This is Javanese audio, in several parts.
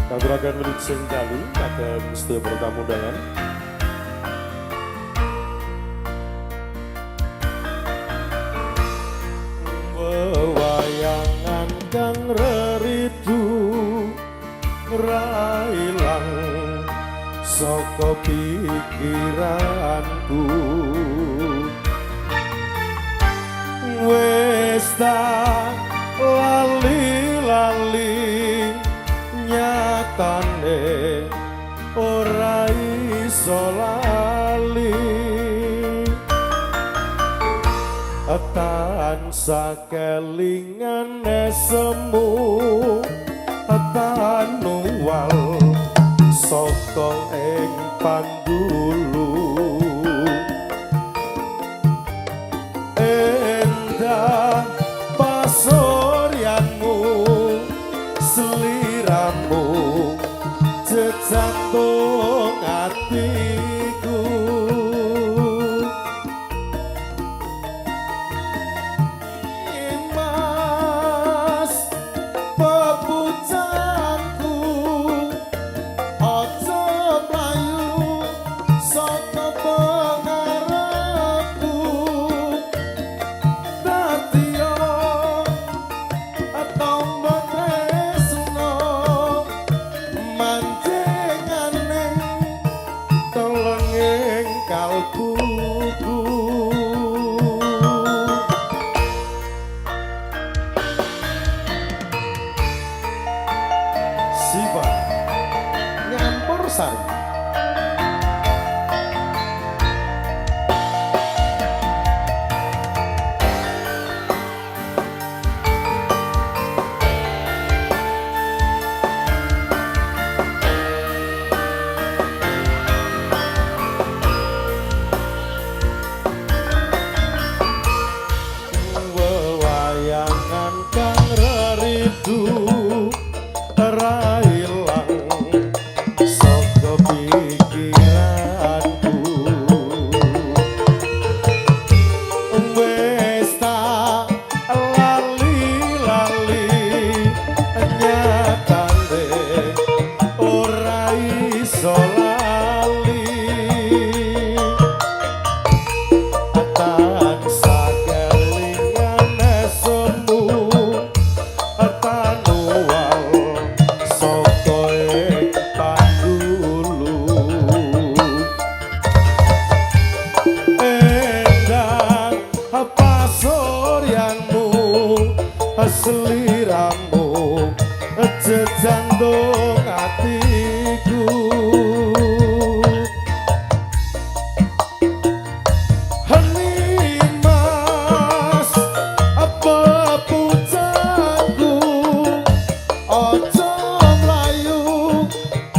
Katuraken Wilujeng Dalu kagem sedaya para tamu undangan. Wewayangan kang reridu ra ilang saka pikiranku. Wis tak lali-lali nyatane ora iso lali, tansah kelingan semu tanuwal saka ing pandulu. Endah pasuryanmu sliramu jejantung atiku. Imas pepucanku aja mlayu saka pengarepku. Dadiya tombo tresno manjingane telenging kalbuku. Siva nyampur sari. Wewayangan kang reridu ra ilang saka pikiranku. Wis tak lali-lali nyatane ora iso lali, tansah kelingan semu tanuwal saka ing pandulu. Endah pasuryanmu sliramu jejantung atiku. Henimas pepucanku aja mlayu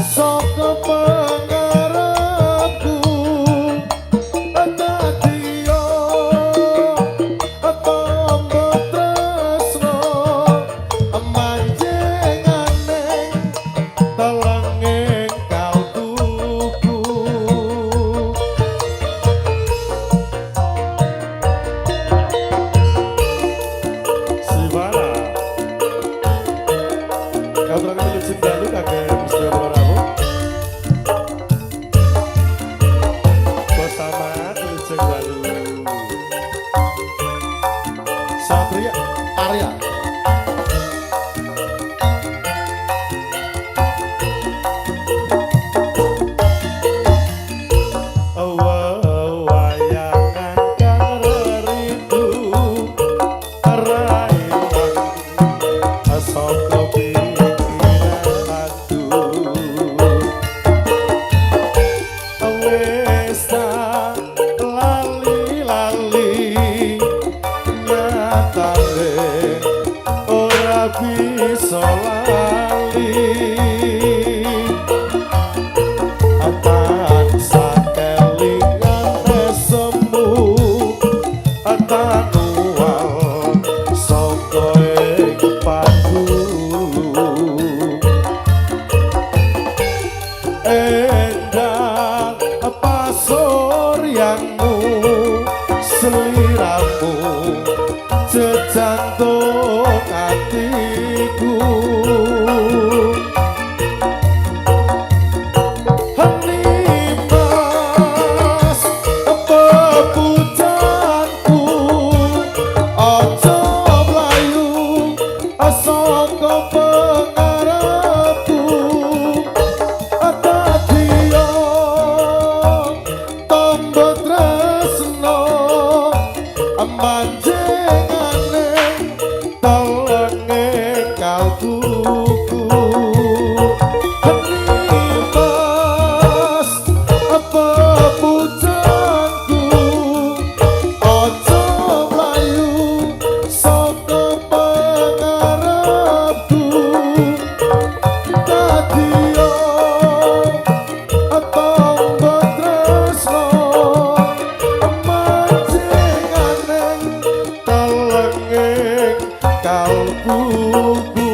saka pengarepku. Dadiya tombo tresno manjingane telenging kalbuku. Sivana Katuraken Wilujeng Dalu kagem sedaya para tamu. Bersama Wilujeng Dalu Satria Arya. Wewayangan kang reridu ra ilang saka pikiranku. Wis tak lali-lali nyatane ora bisa lali, tansah kelingan semu tanuwal saka ing pandulu. Endah pasuryanmu sliramu jejantung atiku. manjingane telenge kalbuku henimas apa pujanku ojo mlayu saka pangarepku dadiya tombo tresno manjingane telenge kalbuku